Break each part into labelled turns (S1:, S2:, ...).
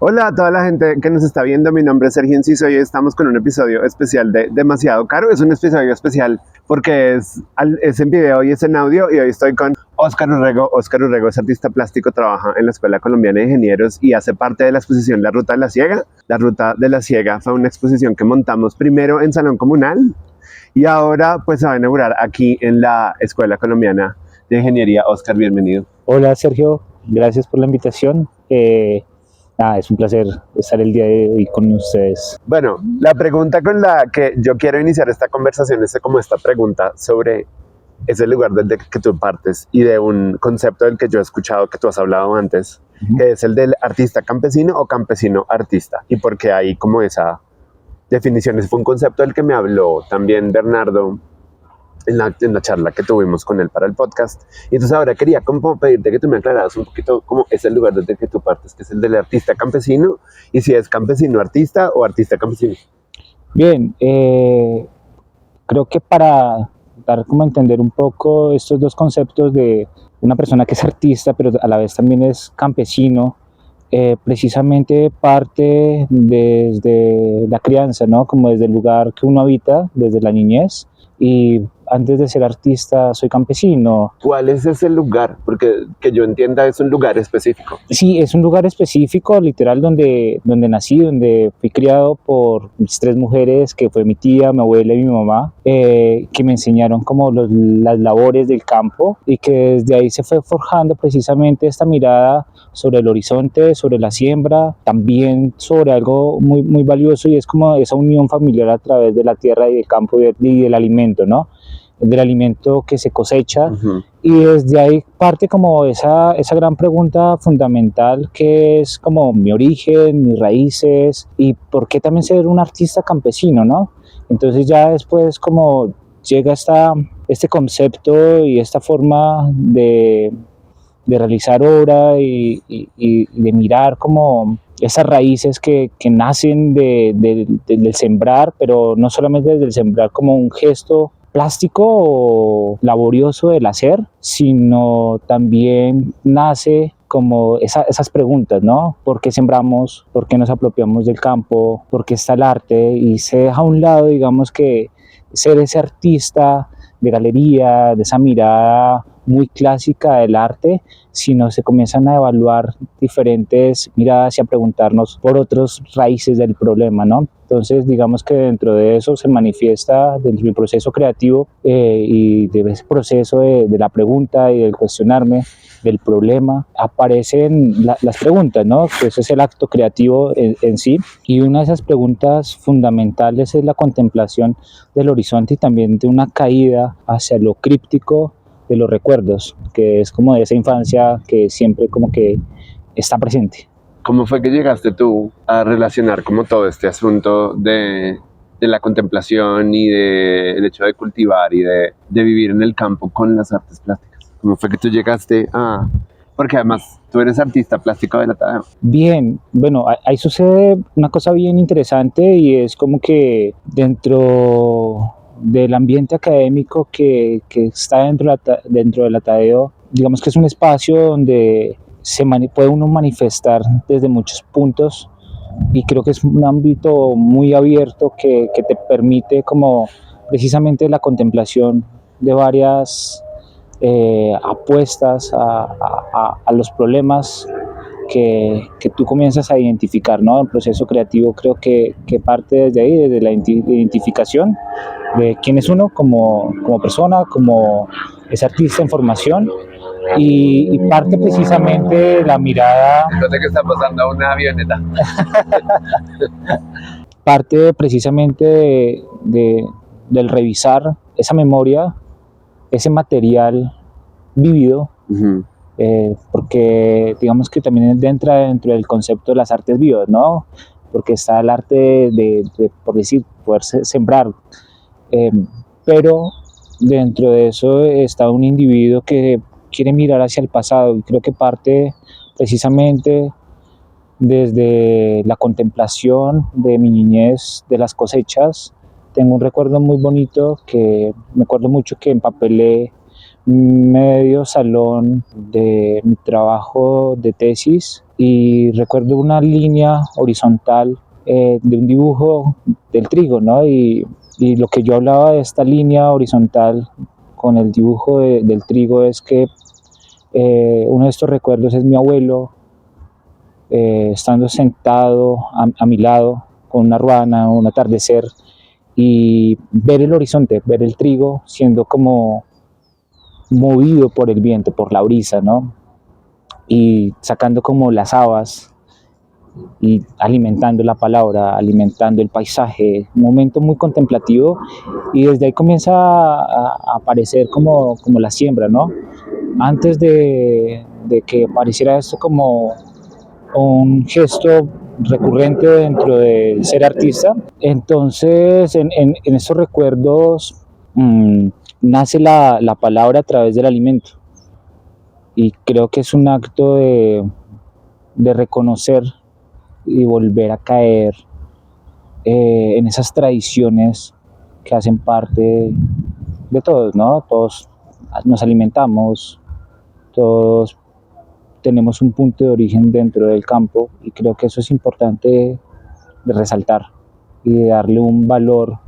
S1: Hola a toda la gente que nos está viendo, mi nombre es Sergio Enciso y hoy estamos con un episodio especial de Demasiado Caro. Es un episodio especial porque es en video y es en audio, y hoy estoy con Óscar Urrego. Óscar Urrego es artista plástico, trabaja en la Escuela Colombiana de Ingenieros y hace parte de la exposición La Ruta de la Ciega. La Ruta de la Ciega fue una exposición que montamos primero en Salón Comunal y ahora pues se va a inaugurar aquí en la Escuela Colombiana de Ingeniería. Óscar, bienvenido.
S2: Hola Sergio, gracias por la invitación. Es un placer estar el día de hoy con ustedes.
S1: Bueno, la pregunta con la que yo quiero iniciar esta conversación es como esta pregunta sobre ese lugar del que tú partes y de un concepto del que yo he escuchado que tú has hablado antes, que es el del artista campesino o campesino artista, y porque hay como esa definición. Ese fue un concepto del que me habló también Bernardo en la charla que tuvimos con él para el podcast. Y entonces ahora quería como pedirte que tú me aclararas un poquito cómo es el lugar desde que tú partes, que es el del artista campesino, y si es campesino artista o artista campesino.
S2: Bien, creo que para dar como a entender un poco estos dos conceptos de una persona que es artista, pero a la vez también es campesino, precisamente parte desde la crianza, ¿no? Como desde el lugar que uno habita, desde la niñez. Y antes de ser artista soy campesino.
S1: ¿Cuál es ese lugar? Porque que yo entienda, es un lugar específico.
S2: Sí, es un lugar específico, literal, donde nací, donde fui criado por mis tres mujeres, que fue mi tía, mi abuela y mi mamá, que me enseñaron como las labores del campo, y que desde ahí se fue forjando precisamente esta mirada sobre el horizonte, sobre la siembra, también sobre algo muy, muy valioso, y es como esa unión familiar a través de la tierra y del campo y del alimento, ¿no? Del alimento que se cosecha. Y desde ahí parte como esa gran pregunta fundamental, que es como mi origen, mis raíces y por qué también ser un artista campesino, ¿no? Entonces ya después como llega este concepto y esta forma de realizar obra y de mirar como esas raíces que nacen del sembrar, pero no solamente desde el sembrar como un gesto plástico o laborioso del hacer, sino también nace como esas preguntas, ¿no? ¿Por qué sembramos? ¿Por qué nos apropiamos del campo? ¿Por qué está el arte? Y se deja a un lado, digamos, que ser ese artista de galería, de esa mirada muy clásica del arte, sino se comienzan a evaluar diferentes miradas y a preguntarnos por otras raíces del problema, ¿no? Entonces, digamos que dentro de eso se manifiesta, dentro del proceso creativo y de ese proceso de la pregunta y del cuestionarme del problema, aparecen las preguntas, ¿no? Que ese es el acto creativo en sí. Y una de esas preguntas fundamentales es la contemplación del horizonte y también de una caída hacia lo críptico de los recuerdos, que es como de esa infancia que siempre como que está presente.
S1: ¿Cómo fue que llegaste tú a relacionar como todo este asunto de la contemplación y del hecho de cultivar y de vivir en el campo con las artes plásticas? ¿Cómo fue que tú llegaste a...? Porque además tú eres artista plástico de la Tadeo.
S2: Bien, bueno, ahí sucede una cosa bien interesante, y es como que dentro del ambiente académico que está dentro de la Tadeo, digamos que es un espacio donde puede uno manifestar desde muchos puntos, y creo que es un ámbito muy abierto que te permite como precisamente la contemplación de varias apuestas a los problemas que tú comienzas a identificar, ¿no? El proceso creativo creo que parte desde ahí, desde la identificación de quién es uno como persona, como ese artista en formación, y parte precisamente la mirada.
S1: Entonces que está pasando una avioneta.
S2: Parte precisamente del revisar esa memoria, ese material vivido, porque digamos que también entra dentro del concepto de las artes vivas, ¿no? Porque está el arte por decir, poder sembrar, pero dentro de eso está un individuo que quiere mirar hacia el pasado, y creo que parte precisamente desde la contemplación de mi niñez, de las cosechas. Tengo un recuerdo muy bonito, que me acuerdo mucho que empapelé medio salón de mi trabajo de tesis y recuerdo una línea horizontal de un dibujo del trigo, ¿no? Y lo que yo hablaba de esta línea horizontal con el dibujo del trigo es que uno de estos recuerdos es mi abuelo estando sentado a mi lado con una ruana, un atardecer, y ver el horizonte, ver el trigo siendo como movido por el viento, por la brisa, ¿no? Y sacando como las habas y alimentando la palabra, alimentando el paisaje, un momento muy contemplativo, y desde ahí comienza a aparecer como la siembra, ¿no? Antes de que pareciera esto como un gesto recurrente dentro de ser artista. Entonces, en estos recuerdos nace la palabra a través del alimento. Y creo que es un acto de reconocer y volver a caer en esas tradiciones que hacen parte de todos, ¿no? Todos nos alimentamos, todos tenemos un punto de origen dentro del campo y creo que eso es importante de resaltar y de darle un valor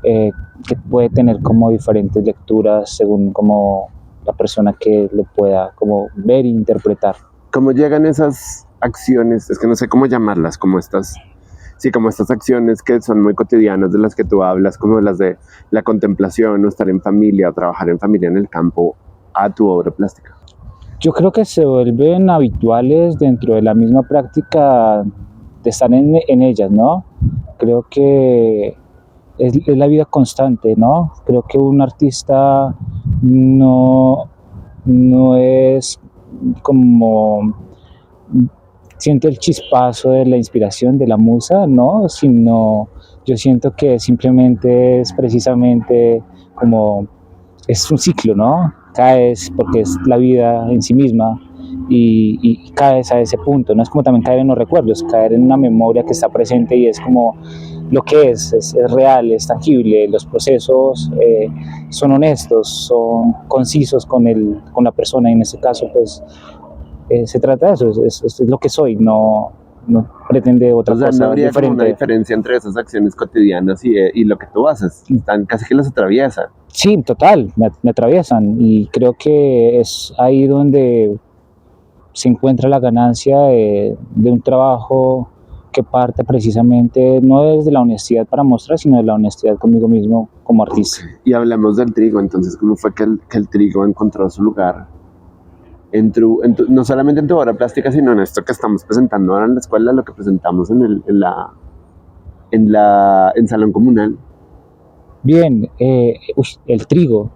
S2: que puede tener como diferentes lecturas según como la persona que lo pueda como ver e interpretar.
S1: ¿Cómo llegan esas acciones? Es que no sé cómo llamarlas, como estas, sí, como estas acciones que son muy cotidianas de las que tú hablas, como las de la contemplación o estar en familia o trabajar en familia en el campo, a tu obra plástica.
S2: Yo creo que se vuelven habituales dentro de la misma práctica de estar en ellas, ¿no? Creo que es la vida constante, ¿no? Creo que un artista no es como siente el chispazo de la inspiración de la musa, ¿no? Sino yo siento que simplemente es precisamente como es un ciclo, ¿no? Caes porque es la vida en sí misma y caes a ese punto, ¿no? Es como también caer en los recuerdos, caer en una memoria que está presente y es como lo que es real, es tangible, los procesos son honestos, son concisos con la persona y en este caso pues se trata de eso, es lo que soy, no pretende otra cosa
S1: no habría
S2: diferente.
S1: Como una diferencia entre esas acciones cotidianas y lo que tú haces, están casi que las atraviesan.
S2: Sí, total, me atraviesan y creo que es ahí donde se encuentra la ganancia de un trabajo que parte precisamente no desde la honestidad para mostrar, sino de la honestidad conmigo mismo como artista.
S1: Y hablamos del trigo, entonces, ¿cómo fue que el trigo encontró su lugar? No solamente en tu obra plástica, sino en esto que estamos presentando ahora en la escuela, lo que presentamos en Salón Comunal.
S2: Bien, el trigo.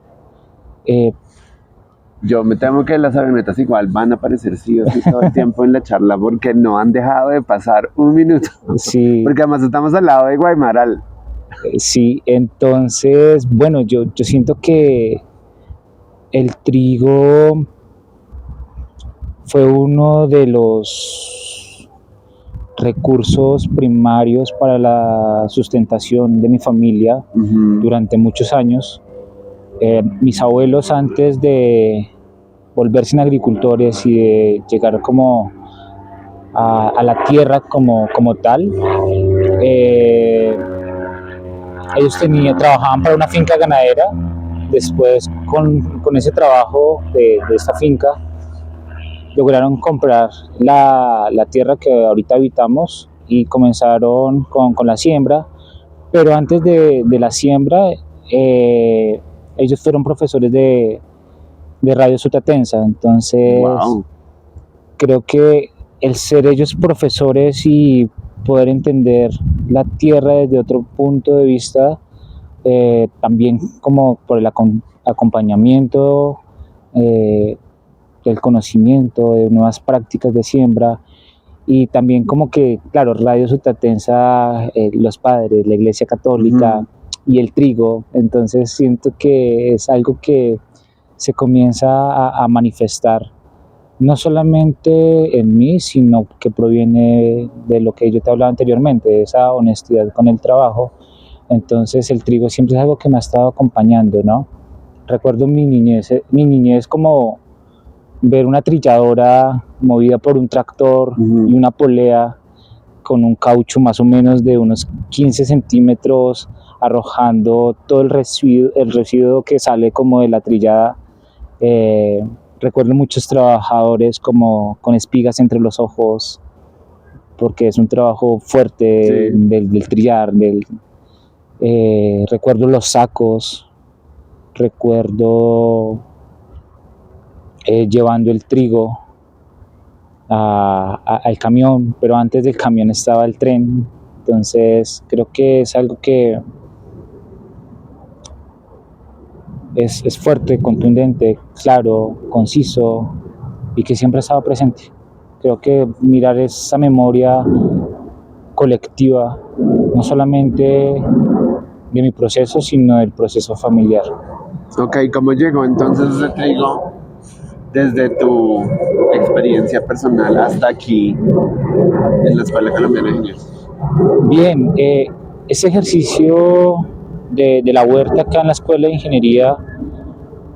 S1: Yo me temo que las avionetas igual van a aparecer sí o sí todo el tiempo en la charla porque no han dejado de pasar un minuto.
S2: Sí.
S1: Porque además estamos al lado de Guaymaral.
S2: Sí, entonces, bueno, yo siento que el trigo fue uno de los recursos primarios para la sustentación de mi familia durante muchos años. Mis abuelos, antes de volverse agricultores y de llegar como a la tierra como tal, ellos trabajaban para una finca ganadera. Después con ese trabajo de esta finca lograron comprar la tierra que ahorita habitamos y comenzaron con la siembra, pero antes de la siembra ellos fueron profesores de Radio Sutatensa, entonces
S1: wow.
S2: Creo que el ser ellos profesores y poder entender la tierra desde otro punto de vista, también como por el acompañamiento del conocimiento de nuevas prácticas de siembra y también como que, claro, Radio Sutatensa, los padres, la Iglesia Católica y el trigo, entonces siento que es algo que se comienza a manifestar no solamente en mí, sino que proviene de lo que yo te hablaba anteriormente, de esa honestidad con el trabajo. Entonces el trigo siempre es algo que me ha estado acompañando, ¿no? Recuerdo mi niñez como ver una trilladora movida por un tractor y una polea con un caucho más o menos de unos 15 centímetros arrojando todo el residuo que sale como de la trillada. Recuerdo muchos trabajadores como con espigas entre los ojos, porque es un trabajo fuerte
S1: Sí.
S2: del trillar. Recuerdo los sacos, recuerdo llevando el trigo al camión, pero antes del camión estaba el tren. Entonces creo que es algo que es fuerte, contundente, claro, conciso y que siempre ha estado presente. Creo que mirar esa memoria colectiva, no solamente de mi proceso, sino del proceso familiar.
S1: Ok, ¿cómo llegó entonces ese trigo desde tu experiencia personal hasta aquí en la Escuela Colombiana de Ingenieros?
S2: Bien, ese ejercicio de la huerta acá en la Escuela de Ingeniería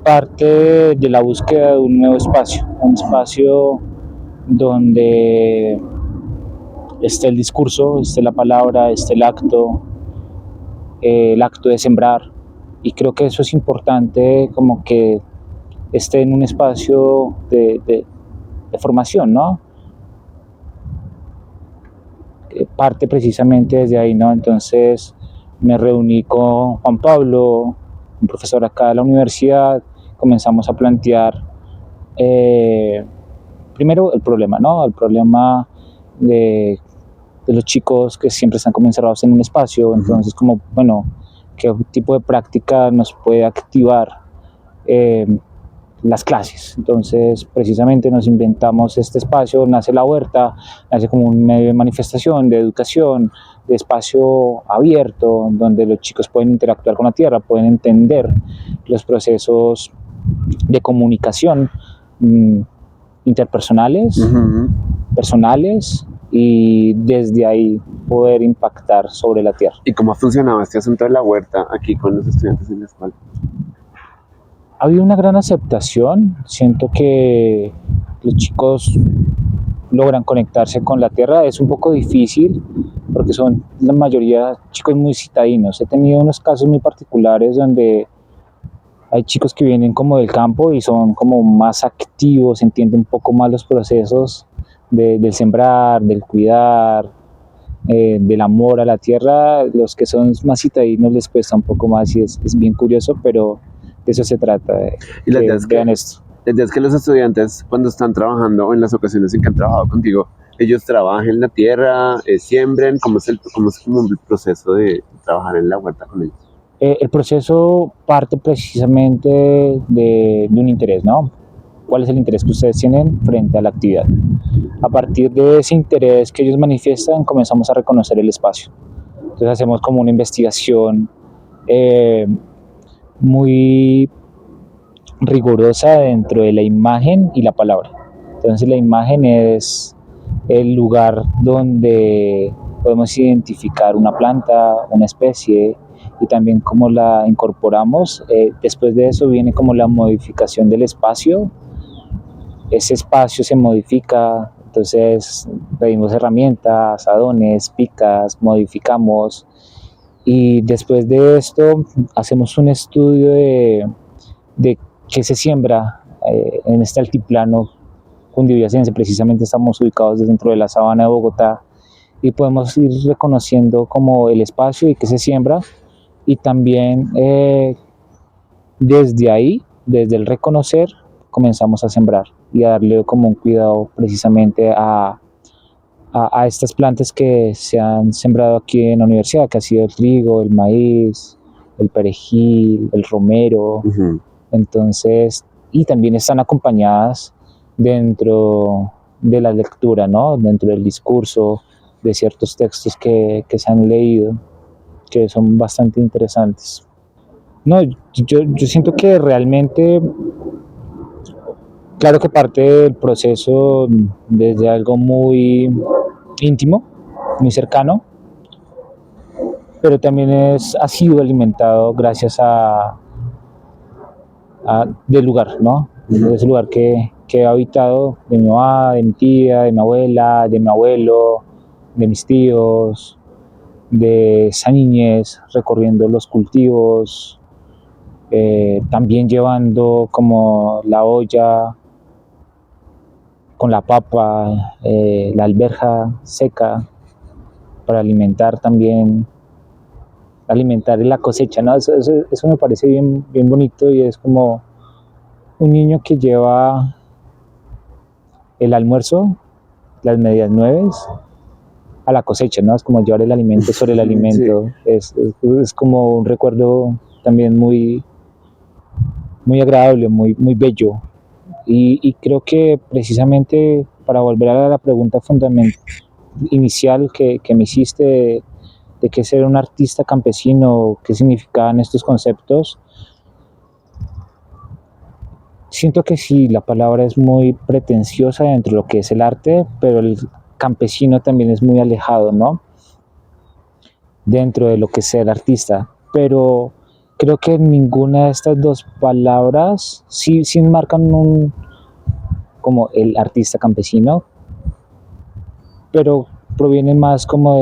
S2: parte de la búsqueda de un nuevo espacio, un espacio donde esté el discurso, esté la palabra, esté el acto de sembrar. Y creo que eso es importante, como que esté en un espacio de formación, ¿no? Parte precisamente desde ahí, ¿no? Entonces me reuní con Juan Pablo, un profesor acá de la universidad, comenzamos a plantear primero el problema, ¿no? El problema de los chicos que siempre están como encerrados en un espacio. Entonces, como, bueno, ¿qué tipo de práctica nos puede activar las clases? Entonces, precisamente nos inventamos este espacio, nace la huerta, nace como un medio de manifestación, de educación, de espacio abierto, donde los chicos pueden interactuar con la tierra, pueden entender los procesos de comunicación interpersonales, personales, y desde ahí poder impactar sobre la tierra.
S1: ¿Y cómo ha funcionado este asunto de la huerta aquí con los estudiantes en la escuela?
S2: Ha habido una gran aceptación, siento que los chicos logran conectarse con la tierra. Es un poco difícil porque son la mayoría chicos muy citadinos. He tenido unos casos muy particulares donde hay chicos que vienen como del campo y son como más activos, entienden un poco más los procesos del sembrar, del cuidar, del amor a la tierra. Los que son más citadinos les cuesta un poco más y es bien curioso, pero de eso se trata,
S1: Y la idea
S2: que vean esto.
S1: La idea es que los estudiantes, cuando están trabajando o en las ocasiones en que han trabajado contigo, ellos trabajen la tierra, siembren. ¿Cómo es como el proceso de trabajar en la huerta con ellos?
S2: El proceso parte precisamente de un interés, ¿no? ¿Cuál es el interés que ustedes tienen frente a la actividad? A partir de ese interés que ellos manifiestan, comenzamos a reconocer el espacio. Entonces hacemos como una investigación muy rigurosa dentro de la imagen y la palabra. Entonces la imagen es el lugar donde podemos identificar una planta, una especie, y también cómo la incorporamos. Después de eso viene como la modificación del espacio. Ese espacio se modifica, entonces pedimos herramientas, adones, picas, modificamos, y después de esto hacemos un estudio de qué se siembra en este altiplano cundiboyacense. Precisamente estamos ubicados dentro de la sabana de Bogotá y podemos ir reconociendo como el espacio y qué se siembra, y también desde ahí, desde el reconocer, comenzamos a sembrar y a darle como un cuidado precisamente a estas plantas que se han sembrado aquí en la universidad, que ha sido el trigo, el maíz, el perejil, el romero. Entonces, y también están acompañadas dentro de la lectura, ¿no? Dentro del discurso, de ciertos textos que se han leído, que son bastante interesantes. No, yo siento que realmente, claro que parte del proceso desde algo muy íntimo, muy cercano, pero también ha sido alimentado gracias a del lugar, ¿no? De ese lugar que he habitado, de mi mamá, de mi tía, de mi abuela, de mi abuelo, de mis tíos, de esa niñez, recorriendo los cultivos, también llevando como la olla con la papa, la alberja seca para alimentar también, alimentar la cosecha, ¿no? Eso me parece bien, bien bonito y es como un niño que lleva el almuerzo, las medias nueves, a la cosecha, ¿no? Es como llevar el alimento sobre el alimento. Sí. Es como un recuerdo también muy, muy agradable, muy, muy bello. Y creo que precisamente para volver a la pregunta fundamental inicial que me hiciste de qué ser un artista campesino, qué significaban estos conceptos, siento que sí, la palabra es muy pretenciosa dentro de lo que es el arte, pero el campesino también es muy alejado, ¿no? Dentro de lo que es ser artista, pero creo que ninguna de estas dos palabras sí marcan como el artista campesino, pero proviene más como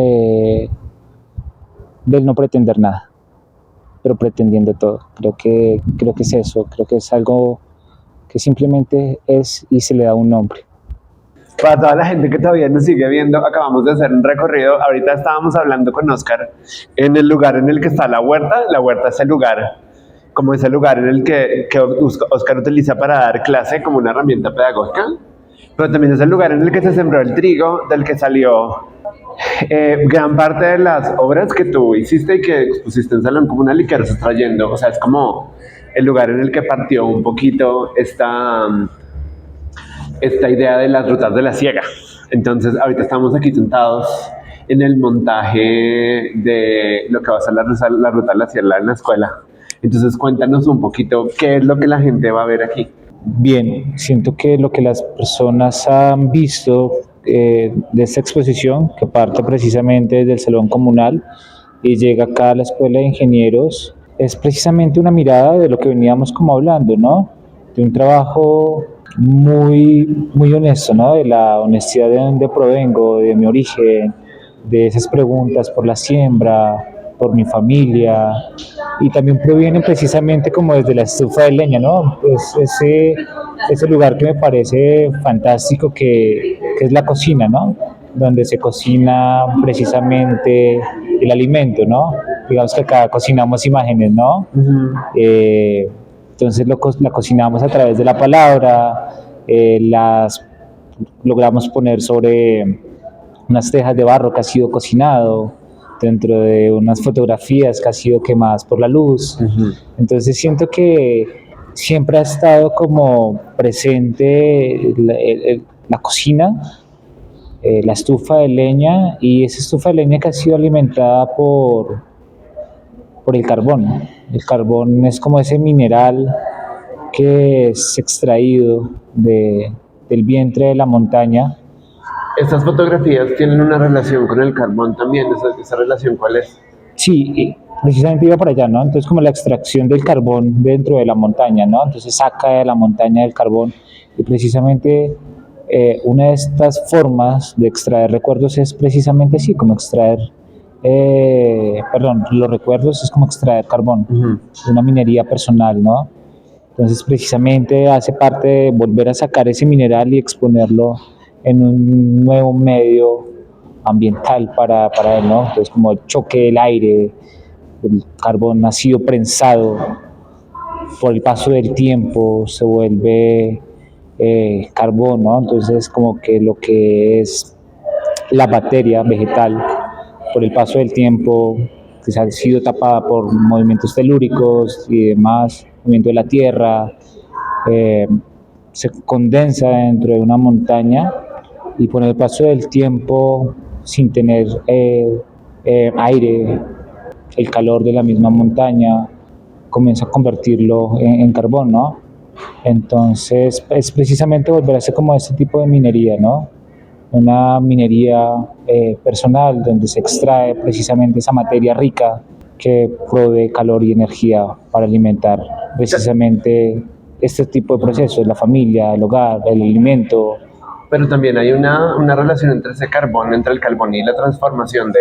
S2: del no pretender nada, pero pretendiendo todo. Creo que es eso, creo que es algo que simplemente es y se le da un nombre.
S1: Para toda la gente que todavía nos sigue viendo, acabamos de hacer un recorrido. Ahorita estábamos hablando con Oscar en el lugar en el que está la huerta. La huerta es el lugar, como ese lugar en el que Oscar utiliza para dar clase como una herramienta pedagógica, pero también es el lugar en el que se sembró el trigo, del que salió gran parte de las obras que tú hiciste y que expusiste en Salón Comunal y que ahora estás trayendo. O sea, es como el lugar en el que partió un poquito esta idea de las rutas de la siega. Entonces, ahorita estamos aquí sentados en el montaje de lo que va a ser la ruta de la siega en la escuela. Entonces, cuéntanos un poquito qué es lo que la gente va a ver aquí.
S2: Bien, siento que lo que las personas han visto de esta exposición, que parte precisamente desde el Salón Comunal y llega acá a la Escuela de Ingenieros, es precisamente una mirada de lo que veníamos como hablando, ¿no? De un trabajo muy, muy honesto, ¿no? De la honestidad de donde provengo, de mi origen, de esas preguntas por la siembra, por mi familia, y también provienen precisamente como desde la estufa de leña, ¿no? Pues ese lugar que me parece fantástico que es la cocina, ¿no? Donde se cocina precisamente el alimento, ¿no? Digamos que acá cocinamos imágenes, ¿no? Entonces la cocinamos a través de la palabra, las logramos poner sobre unas tejas de barro que ha sido cocinado, dentro de unas fotografías que ha sido quemadas por la luz. Entonces siento que siempre ha estado como presente la cocina, la estufa de leña, y esa estufa de leña que ha sido alimentada por el carbón. El carbón es como ese mineral que es extraído del vientre de la montaña.
S1: Estas fotografías tienen una relación con el carbón también. ¿Esa relación cuál es?
S2: Sí, precisamente iba para allá, ¿no? Entonces como la extracción del carbón dentro de la montaña, ¿no? Entonces saca de la montaña el carbón y precisamente una de estas formas de extraer recuerdos es precisamente así, como extraer, los recuerdos es como extraer carbón, una minería personal, ¿no? Entonces precisamente hace parte de volver a sacar ese mineral y exponerlo en un nuevo medio ambiental para él, ¿no? Entonces como el choque del aire, el carbón ha sido prensado por el paso del tiempo, se vuelve carbón, ¿no? Entonces como que lo que es la materia vegetal, por el paso del tiempo, que se ha sido tapada por movimientos telúricos y demás, movimiento de la tierra, se condensa dentro de una montaña y con el paso del tiempo, sin tener aire, el calor de la misma montaña comienza a convertirlo en carbón, ¿no? Entonces es precisamente volver a hacer como este tipo de minería, ¿no? Una minería personal donde se extrae precisamente esa materia rica que provee calor y energía para alimentar precisamente este tipo de procesos, la familia, el hogar, el alimento.
S1: Pero también hay una relación entre ese carbón, entre el carbón y la transformación de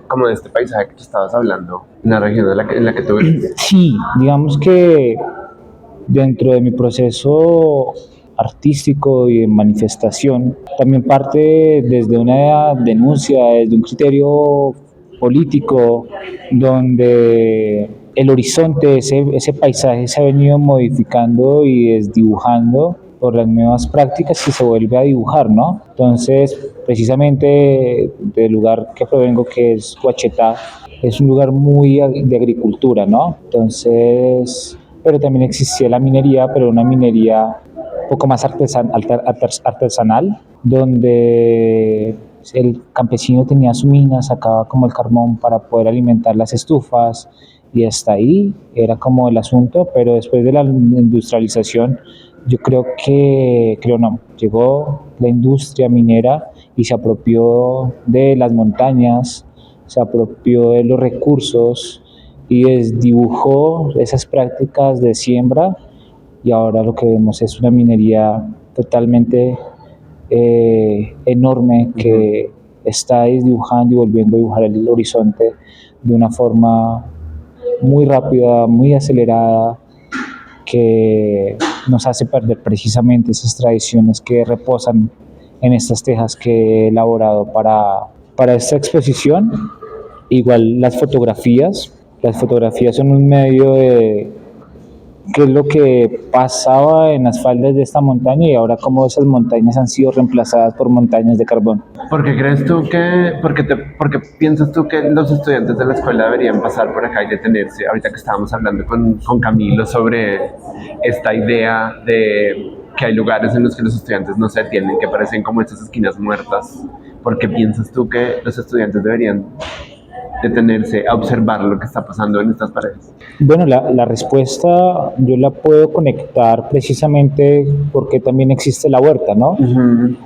S1: como de este paisaje que tú estabas hablando, en la región en la que tú vives.
S2: Sí, digamos que dentro de mi proceso artístico y de manifestación, también parte desde una denuncia, desde un criterio político, donde el horizonte, ese paisaje se ha venido modificando y desdibujando por las nuevas prácticas y se vuelve a dibujar, ¿no? Entonces, precisamente del lugar que provengo, que es Huachetá, es un lugar muy de agricultura, ¿no? Entonces, pero también existía la minería, pero una minería un poco más artesanal, donde el campesino tenía su mina, sacaba como el carbón para poder alimentar las estufas y hasta ahí era como el asunto, pero después de la industrialización yo creo no, llegó la industria minera y se apropió de las montañas, se apropió de los recursos y desdibujó esas prácticas de siembra y ahora lo que vemos es una minería totalmente enorme que está desdibujando y volviendo a dibujar el horizonte de una forma muy rápida, muy acelerada, que nos hace perder precisamente esas tradiciones que reposan en estas tejas que he elaborado para esta exposición. Igual las fotografías son un medio de qué es lo que pasaba en las faldas de esta montaña y ahora cómo esas montañas han sido reemplazadas por montañas de carbón.
S1: ¿Por qué crees tú por qué piensas tú que los estudiantes de la escuela deberían pasar por acá y detenerse? Ahorita que estábamos hablando con Camilo sobre esta idea de que hay lugares en los que los estudiantes no se detienen, que parecen como estas esquinas muertas. ¿Por qué piensas tú que los estudiantes deberían detenerse a observar lo que está pasando en estas paredes?
S2: Bueno, la respuesta yo la puedo conectar precisamente porque también existe la huerta, ¿no?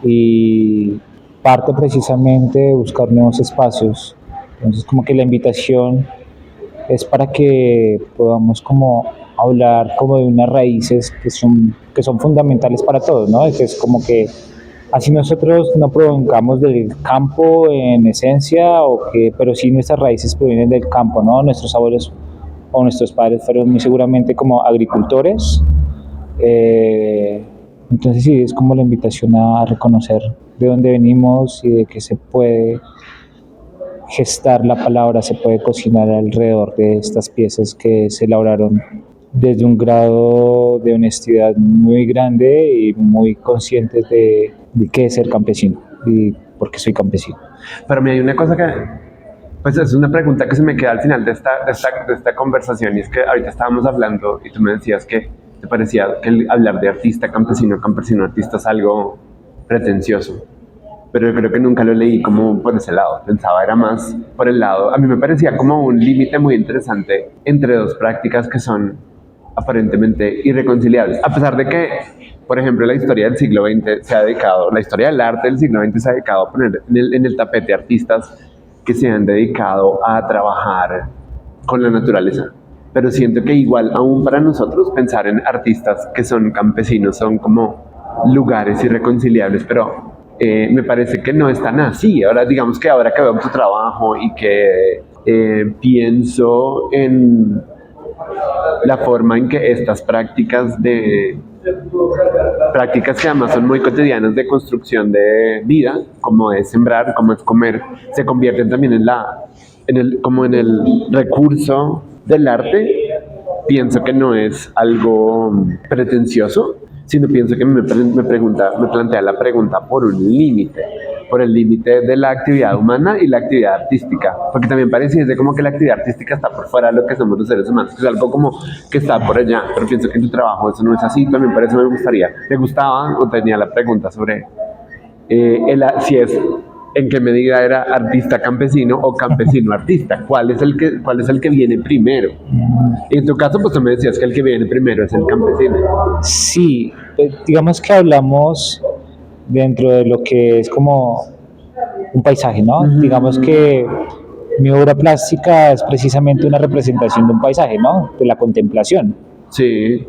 S2: Y parte precisamente de buscar nuevos espacios. Entonces, como que la invitación es para que podamos como hablar como de unas raíces que son fundamentales para todos, ¿no? Que es como que así nosotros no provengamos del campo en esencia, pero sí nuestras raíces provienen del campo, ¿no? Nuestros abuelos o nuestros padres fueron muy seguramente como agricultores. Entonces sí, es como la invitación a reconocer de dónde venimos y de que se puede gestar la palabra, se puede cocinar alrededor de estas piezas que se elaboraron desde un grado de honestidad muy grande y muy conscientes de qué es ser campesino y por qué soy campesino.
S1: Pero me hay una cosa que, pues es una pregunta que se me queda al final de esta conversación, y es que ahorita estábamos hablando y tú me decías que te parecía que hablar de artista, campesino, artista es algo pretencioso. Pero yo creo que nunca lo leí como por ese lado. Pensaba era más por el lado. A mí me parecía como un límite muy interesante entre dos prácticas que son aparentemente irreconciliables. A pesar de que, por ejemplo, la historia del siglo XX se ha dedicado, la historia del arte del siglo XX se ha dedicado a poner en el tapete artistas que se han dedicado a trabajar con la naturaleza. Pero siento que igual aún para nosotros pensar en artistas que son campesinos son como lugares irreconciliables, pero me parece que no es tan así. Ahora, digamos que ahora que veo tu trabajo y que pienso en la forma en que estas prácticas prácticas que además son muy cotidianas de construcción de vida, como es sembrar, como es comer, se convierten también como en el recurso del arte. Pienso que no es algo pretencioso, sino pienso que me plantea la pregunta por el límite de la actividad humana y la actividad artística, porque también parece como que la actividad artística está por fuera de lo que somos los seres humanos, que es algo como que está por allá, pero pienso que en tu trabajo eso no es así. También por eso me gustaba o tenía la pregunta sobre si es en qué medida era artista campesino o campesino artista, cuál es el que viene primero. Y en tu caso, pues tú me decías que el que viene primero es el campesino.
S2: Sí, digamos que hablamos dentro de lo que es como un paisaje, ¿no? Digamos que mi obra plástica es precisamente una representación de un paisaje, ¿no? De la contemplación.
S1: Sí.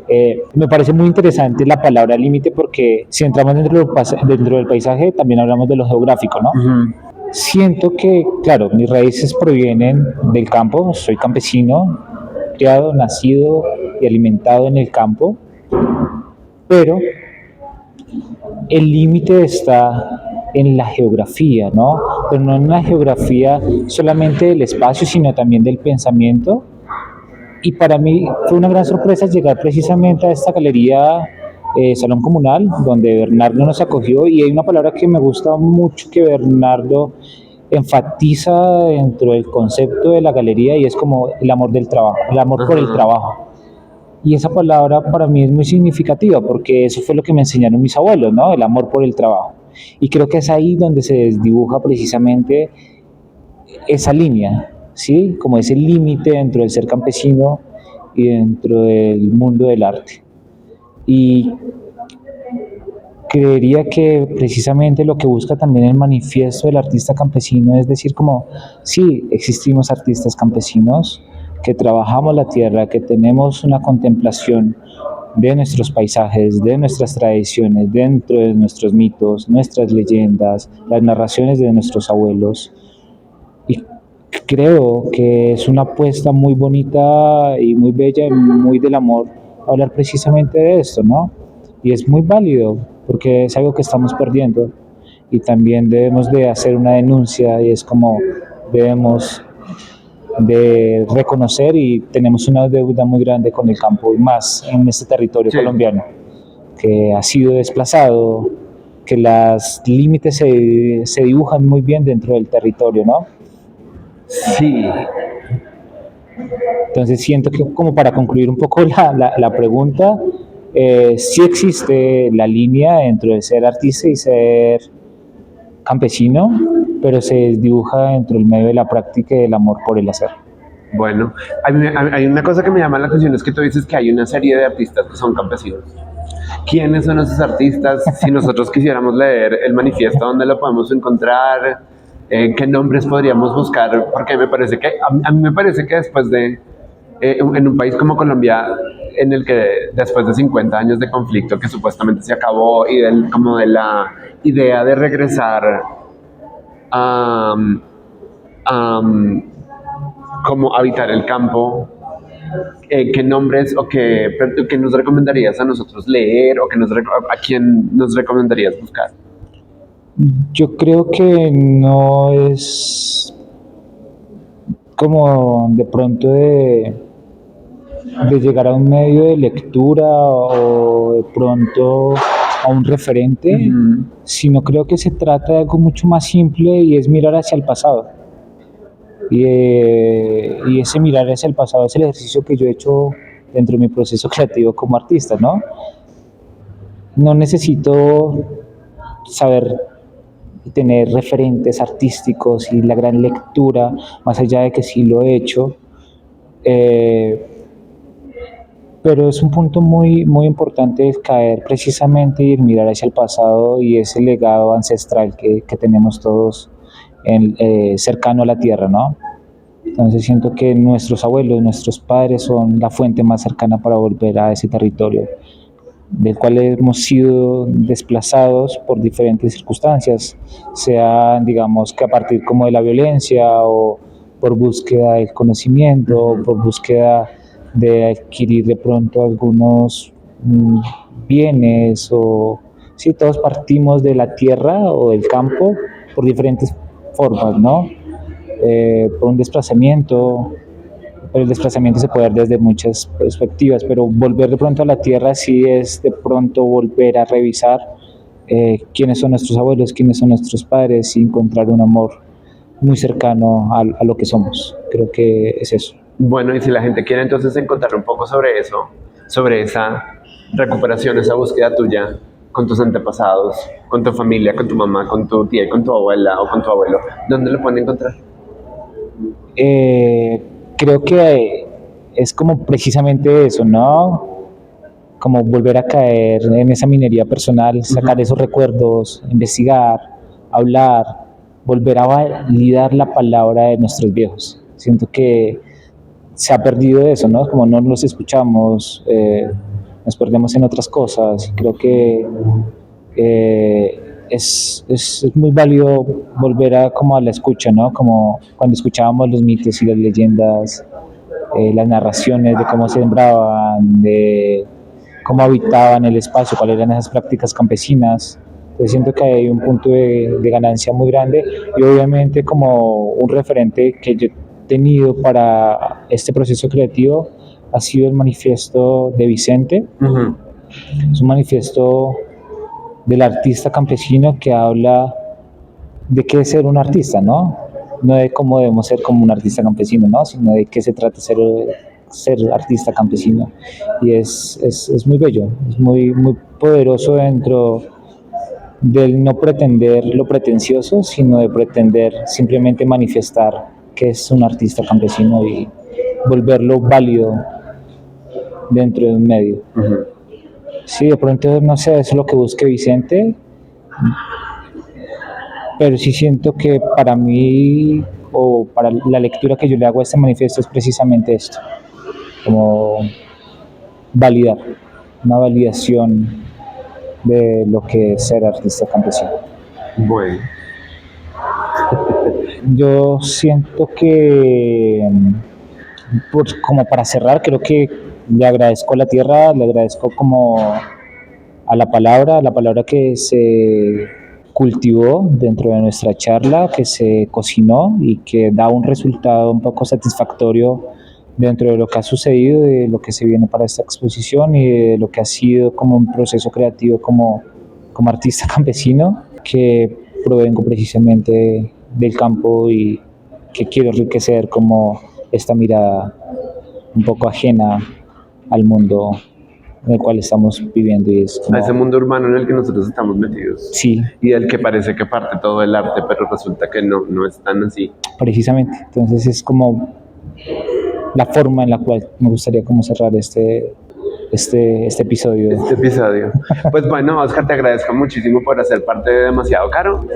S2: Me parece muy interesante la palabra límite porque si entramos dentro del paisaje también hablamos de lo geográfico, ¿no?
S1: Ujú.
S2: Siento que, claro, mis raíces provienen del campo, soy campesino, criado, nacido y alimentado en el campo, pero el límite está en la geografía, ¿no? Pero no en la geografía solamente del espacio, sino también del pensamiento. Y para mí fue una gran sorpresa llegar precisamente a esta galería Salón Comunal, donde Bernardo nos acogió, y hay una palabra que me gusta mucho que Bernardo enfatiza dentro del concepto de la galería y es como el amor del trabajo, el amor por el
S1: Ajá.
S2: trabajo. Y esa palabra para mí es muy significativa porque eso fue lo que me enseñaron mis abuelos, ¿no? El amor por el trabajo. Y creo que es ahí donde se desdibuja precisamente esa línea, ¿sí? Como ese límite dentro del ser campesino y dentro del mundo del arte. Y creería que precisamente lo que busca también el manifiesto del artista campesino es decir como, sí, existimos artistas campesinos que trabajamos la tierra, que tenemos una contemplación de nuestros paisajes, de nuestras tradiciones, dentro de nuestros mitos, nuestras leyendas, las narraciones de nuestros abuelos. Y creo que es una apuesta muy bonita y muy bella y muy del amor hablar precisamente de esto, ¿no? Y es muy válido porque es algo que estamos perdiendo y también debemos de hacer una denuncia y es como debemos de reconocer y tenemos una deuda muy grande con el campo y más en este territorio
S1: Sí.
S2: colombiano que ha sido desplazado, que las límites se dibujan muy bien dentro del territorio, ¿no?
S1: Sí.
S2: Entonces siento que como para concluir un poco la pregunta, sí existe la línea dentro de ser artista y ser campesino, pero se dibuja dentro del medio de la práctica y del amor por el hacer.
S1: Bueno, hay una cosa que me llama la atención, es que tú dices que hay una serie de artistas que son campesinos. ¿Quiénes son esos artistas? Si nosotros quisiéramos leer el manifiesto, ¿dónde lo podemos encontrar? ¿Qué nombres podríamos buscar? Porque me parece que, a mí me parece que después de, en un país como Colombia, en el que después de 50 años de conflicto que supuestamente se acabó y como de la idea de regresar a, como habitar el campo, ¿qué nombres o qué nos recomendarías a nosotros leer o a quién nos recomendarías buscar?
S2: Yo creo que no es como de pronto de llegar a un medio de lectura o de pronto a un referente, sino creo que se trata de algo mucho más simple y es mirar hacia el pasado. Y ese mirar hacia el pasado es el ejercicio que yo he hecho dentro de mi proceso creativo como artista, ¿no? No necesito saber tener referentes artísticos y la gran lectura, más allá de que sí lo he hecho, pero es un punto muy, muy importante el caer precisamente y el mirar hacia el pasado y ese legado ancestral que tenemos todos cercano a la tierra, ¿no? Entonces siento que nuestros abuelos, nuestros padres son la fuente más cercana para volver a ese territorio del cual hemos sido desplazados por diferentes circunstancias, sea digamos que a partir como de la violencia o por búsqueda del conocimiento, o por búsqueda de adquirir de pronto algunos bienes o sí, todos partimos de la tierra o del campo por diferentes formas, ¿no? Por un desplazamiento, pero el desplazamiento se puede ver desde muchas perspectivas, pero volver de pronto a la tierra sí es de pronto volver a revisar quiénes son nuestros abuelos, quiénes son nuestros padres y encontrar un amor muy cercano a lo que somos. Creo que es eso.
S1: Bueno, y si la gente quiere entonces encontrar un poco sobre eso, sobre esa recuperación, esa búsqueda tuya con tus antepasados, con tu familia, con tu mamá, con tu tía, con tu abuela o con tu abuelo, ¿dónde lo pueden encontrar?
S2: Creo que es como precisamente eso, ¿no? Como volver a caer en esa minería personal, sacar esos recuerdos, investigar, hablar, volver a validar la palabra de nuestros viejos. Siento que se ha perdido eso, ¿no? Como no los escuchamos, nos perdemos en otras cosas. Creo que es muy válido volver a, como a la escucha, ¿no? Como cuando escuchábamos los mitos y las leyendas, las narraciones de cómo sembraban, de cómo habitaban el espacio, cuáles eran esas prácticas campesinas. Entonces siento que hay un punto de ganancia muy grande y obviamente como un referente que yo he tenido para este proceso creativo ha sido el manifiesto de Vicente.
S1: Uh-huh.
S2: Es un manifiesto del artista campesino que habla de qué es ser un artista, ¿no? No de cómo debemos ser como un artista campesino, ¿no? Sino de qué se trata ser artista campesino. Y es muy bello, es muy poderoso dentro del no pretender lo pretencioso, sino de pretender simplemente manifestar que es un artista campesino y volverlo válido dentro de un medio.
S1: Uh-huh.
S2: Sí, de pronto, no sé, eso es lo que busque Vicente, pero sí siento que para mí, o para la lectura que yo le hago a este manifiesto, es precisamente esto, como validar, una validación de lo que es ser artista campesino.
S1: Bueno.
S2: Yo siento que, pues, como para cerrar, creo que le agradezco a la tierra, le agradezco como a la palabra que se cultivó dentro de nuestra charla, que se cocinó y que da un resultado un poco satisfactorio dentro de lo que ha sucedido, de lo que se viene para esta exposición y de lo que ha sido como un proceso creativo como artista campesino, que provengo precisamente del campo y que quiero enriquecer como esta mirada un poco ajena al mundo en el cual estamos viviendo. Y es como,
S1: a ese mundo urbano en el que nosotros estamos metidos.
S2: Sí.
S1: Y del que parece que parte todo el arte, pero resulta que no es tan así.
S2: Precisamente. Entonces es como la forma en la cual me gustaría como cerrar este episodio.
S1: Pues bueno, Oscar, te agradezco muchísimo por hacer parte de Demasiado Caro,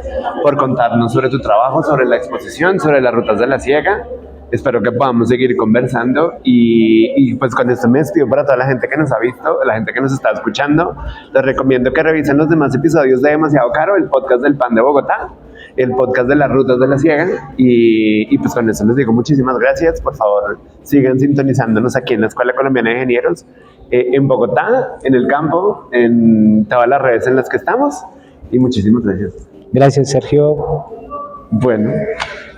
S1: por contarnos sobre tu trabajo, sobre la exposición, sobre las rutas de la ciega. Espero que podamos seguir conversando y pues con esto me despido para toda la gente que nos ha visto, la gente que nos está escuchando. Les recomiendo que revisen los demás episodios de Demasiado Caro, el podcast del pan de Bogotá, el podcast de las rutas de la ciega y pues con eso les digo muchísimas gracias. Por favor, sigan sintonizándonos aquí en la Escuela Colombiana de Ingenieros, en Bogotá, en el campo, en todas las redes en las que estamos y muchísimas gracias.
S2: Gracias, Sergio.
S1: Bueno.